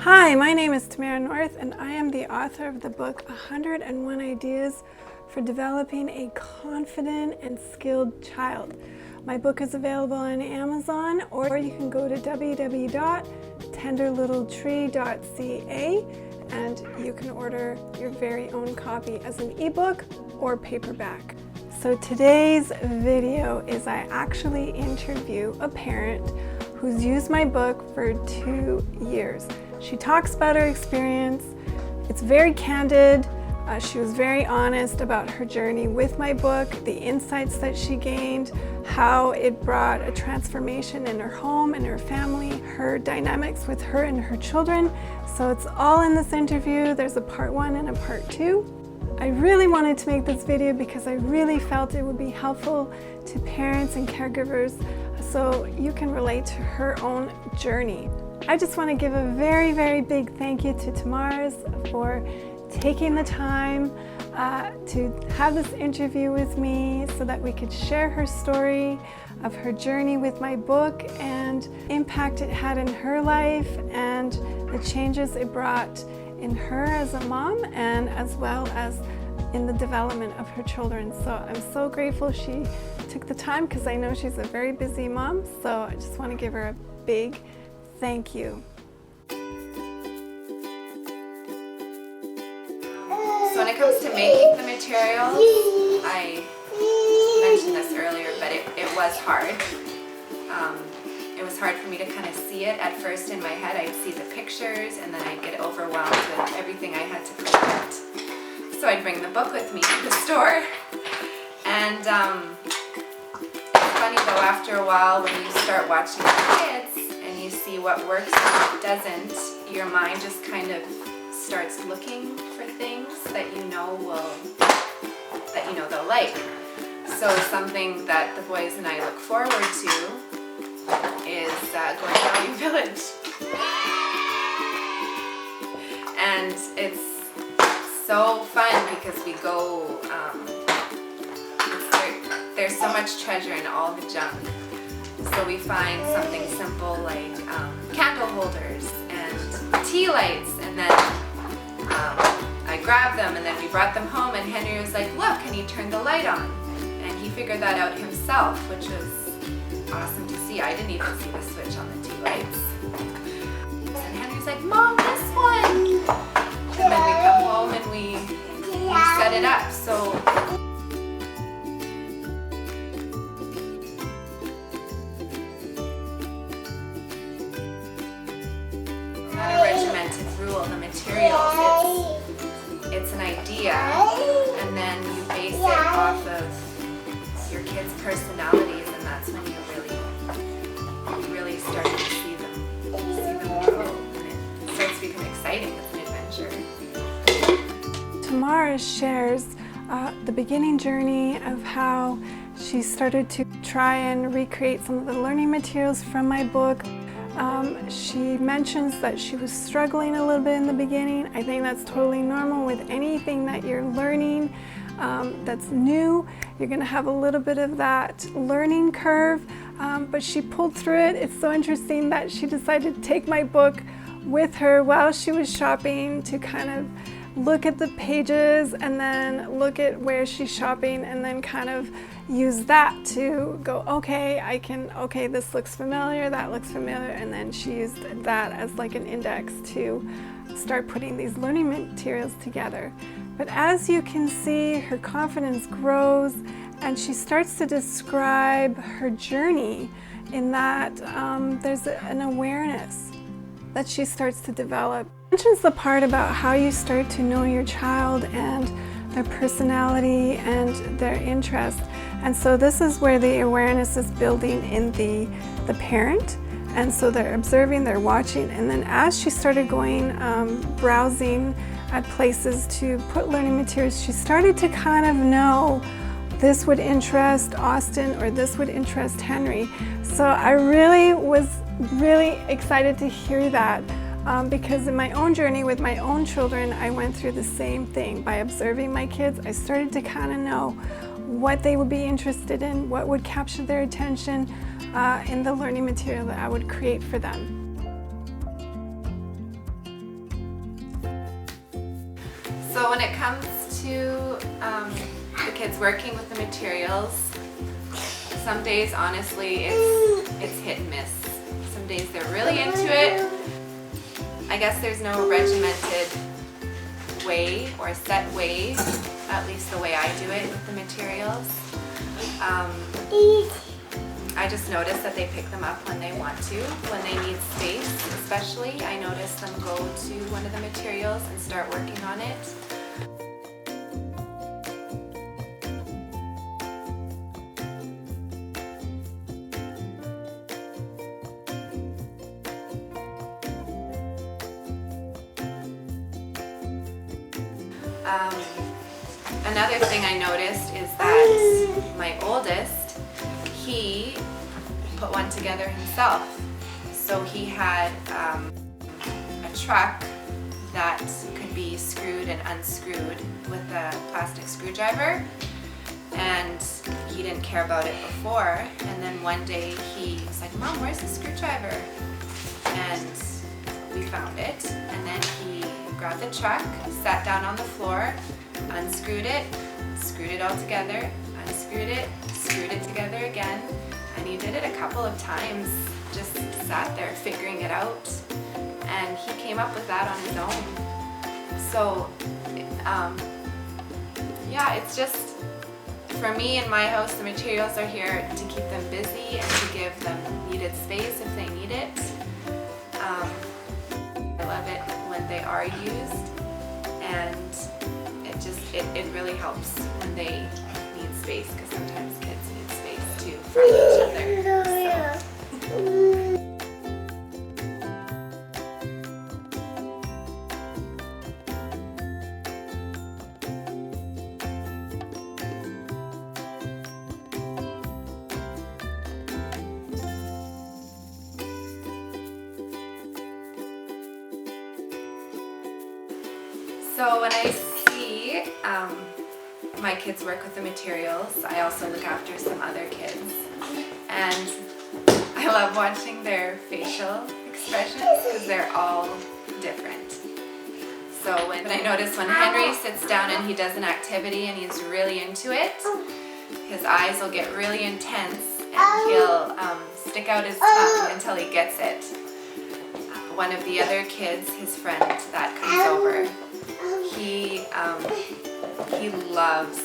Hi, my name is Tamara North and I am the author of the book 101 Ideas for Developing a Confident and Skilled Child. My book is available on Amazon, or you can go to www.tenderlittletree.ca and you can order your very own copy as an ebook or paperback. So today's video is I actually interview a parent who's used my book for 2 years. She talks about her experience. It's very candid. She was very honest about her journey with my book, the insights that she gained, how it brought a transformation in her home and her family, her dynamics with her and her children. So it's all in this interview. There's a part 1 and a part 2. I really wanted to make this video because I really felt it would be helpful to parents and caregivers so you can relate to her own journey. I just want to give a very, very big thank you to Tamara's for taking the time to have this interview with me so that we could share her story of her journey with my book and impact it had in her life and the changes it brought in her as a mom and as well as in the development of her children. So I'm so grateful she took the time because I know she's a very busy mom. So I just want to give her a big thank you. So when it comes to making the materials, I mentioned this earlier, but it was hard. It was hard for me to kind of see it. At first in my head I'd see the pictures and then I'd get overwhelmed with everything I had to collect. So I'd bring the book with me to the store. And it's funny though, after a while when you start watching the kids and you see what works and what doesn't, your mind just kind of starts looking for things that you know they'll like. So something that the boys and I look forward to is going to Valley Village. And it's so fun because we go, there's so much treasure in all the junk. So we find something simple like candle holders and tea lights, and then I grabbed them and then we brought them home and Henry was like, look, can you turn the light on? And he figured that out himself, which was awesome to see. I didn't even see the switch on the tea lights. And Henry's like, Mom, this one! And then we come home and we set it up. So not a regimented rule, the materials, it's an idea, and then you base it off of your kids' personalities, and that's when you really start to see them grow, and it starts to become exciting. It's an adventure. Tamara shares the beginning journey of how she started to try and recreate some of the learning materials from my book. She mentions that she was struggling a little bit in the beginning. I think that's totally normal with anything that you're learning that's new. You're going to have a little bit of that learning curve, but she pulled through it. It's so interesting that she decided to take my book with her while she was shopping to kind of look at the pages and then look at where she's shopping and then kind of use that to go, okay, this looks familiar, that looks familiar, and then she used that as like an index to start putting these learning materials together. But as you can see, her confidence grows and she starts to describe her journey in that there's an awareness that she starts to develop. Mentions the part about how you start to know your child and their personality and their interest. And so this is where the awareness is building in the parent. And so they're observing, they're watching, and then as she started going browsing at places to put learning materials, she started to kind of know this would interest Austin or this would interest Henry. So I really was excited to hear that. Because in my own journey with my own children, I went through the same thing. By observing my kids, I started to kind of know what they would be interested in, what would capture their attention in the learning material that I would create for them. So when it comes to the kids working with the materials, some days honestly it's hit and miss. Some days they're really into it. I guess there's no regimented way or set way, at least the way I do it with the materials. I just notice that they pick them up when they want to, when they need space especially. I notice them go to one of the materials and start working on it. Another thing I noticed is that my oldest, he put one together himself. So he had a truck that could be screwed and unscrewed with a plastic screwdriver, and he didn't care about it before. And then one day he was like, "Mom, where's the screwdriver?" And we found it, and then he grabbed the truck, sat down on the floor, unscrewed it, screwed it all together, unscrewed it, screwed it together again, and he did it a couple of times, just sat there figuring it out, and he came up with that on his own. So yeah, it's just, for me in my house, the materials are here to keep them busy and to give them needed space if they need it. I love it when they are used, and it really helps when they need space, because sometimes kids need space too from each other. So when I see my kids work with the materials, I also look after some other kids, and I love watching their facial expressions because they're all different. So when I notice when Henry sits down and he does an activity and he's really into it, his eyes will get really intense and he'll stick out his tongue until he gets it. One of the other kids, his friend that comes over, he loves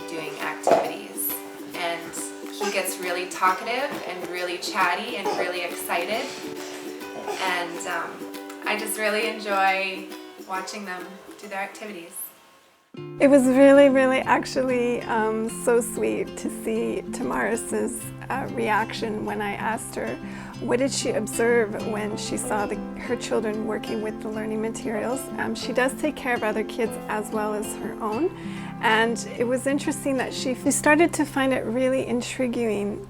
doing activities, and he gets really talkative and really chatty and really excited, and I just really enjoy watching them do their activities. It was really, really actually so sweet to see Tamaris's reaction when I asked her what did she observe when she saw her children working with the learning materials. She does take care of other kids as well as her own, and it was interesting that she started to find it really intriguing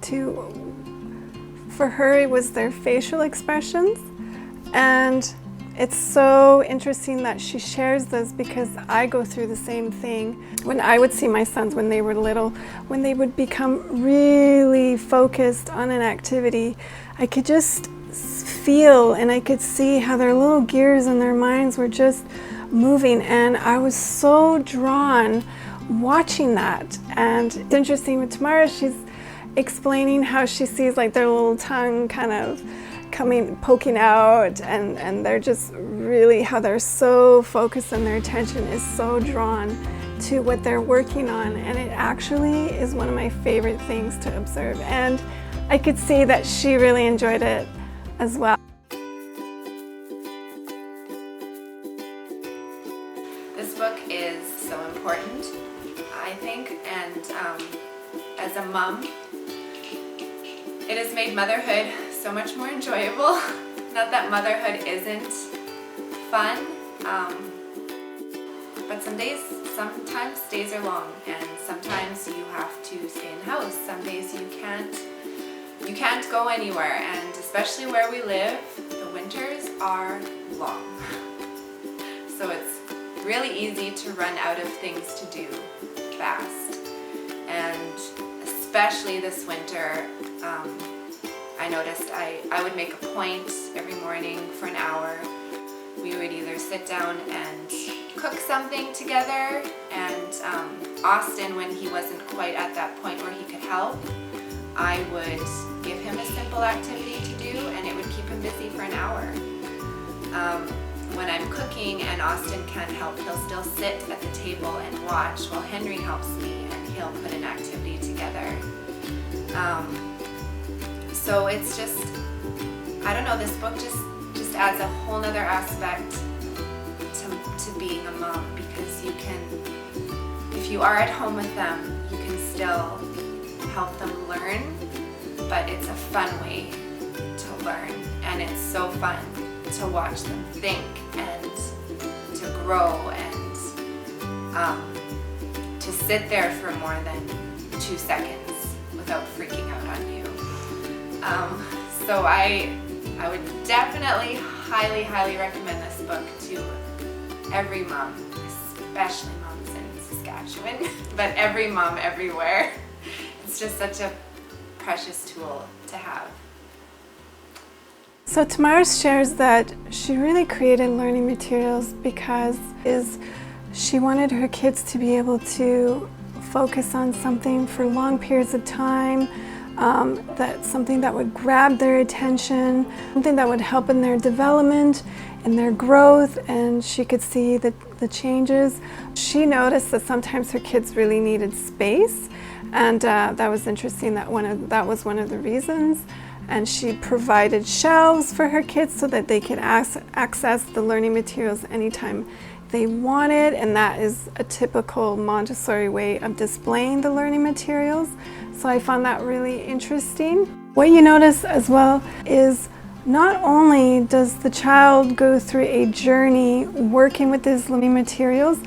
for her it was their facial expressions, and it's so interesting that she shares this because I go through the same thing. When I would see my sons when they were little, when they would become really focused on an activity, I could just feel and I could see how their little gears in their minds were just moving, and I was so drawn watching that. And it's interesting with Tamara, she's explaining how she sees like their little tongue kind of poking out, and they're just really, how they're so focused and their attention is so drawn to what they're working on, and it actually is one of my favorite things to observe, and I could see that she really enjoyed it as well. This book is so important, I think, and as a mom, it has made motherhood so much more enjoyable. Not that motherhood isn't fun, but sometimes days are long, and sometimes you have to stay in the house. Some days you can't go anywhere, and especially where we live, the winters are long. So it's really easy to run out of things to do fast, and especially this winter, I noticed I would make a point every morning for an hour. We would either sit down and cook something together, and Austin, when he wasn't quite at that point where he could help, I would give him a simple activity to do, and it would keep him busy for an hour. When I'm cooking and Austin can't help, he'll still sit at the table and watch while Henry helps me, and he'll put an activity together. So it's just, I don't know, this book just adds a whole nother aspect to being a mom, because you can, if you are at home with them, you can still help them learn, but it's a fun way to learn, and it's so fun to watch them think and to grow and to sit there for more than 2 seconds without freaking out on you. So I would definitely highly recommend this book to every mom, especially moms in Saskatchewan, but every mom everywhere. It's just such a precious tool to have. So Tamaris shares that she really created learning materials because she wanted her kids to be able to focus on something for long periods of time, something that would grab their attention, something that would help in their development, in their growth, and she could see the changes. She noticed that sometimes her kids really needed space, and that was interesting. That was one of the reasons. And she provided shelves for her kids so that they could access the learning materials anytime they wanted, and that is a typical Montessori way of displaying the learning materials. So I found that really interesting. What you notice as well is not only does the child go through a journey working with these learning materials,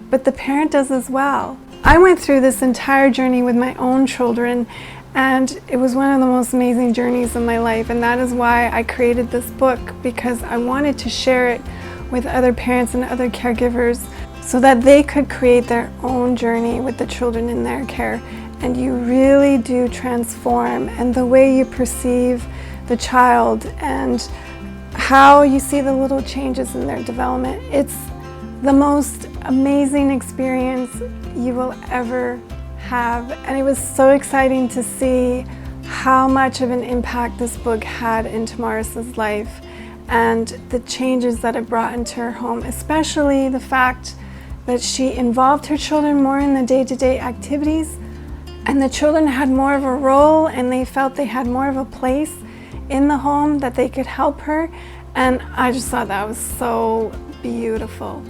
but the parent does as well. I went through this entire journey with my own children, and it was one of the most amazing journeys in my life, and that is why I created this book, because I wanted to share it with other parents and other caregivers so that they could create their own journey with the children in their care. And you really do transform, and the way you perceive the child and how you see the little changes in their development. It's the most amazing experience you will ever have, and it was so exciting to see how much of an impact this book had in Tamaris's life and the changes that it brought into her home, especially the fact that she involved her children more in the day-to-day activities, and the children had more of a role, and they felt they had more of a place in the home, that they could help her, and I just thought that was so beautiful.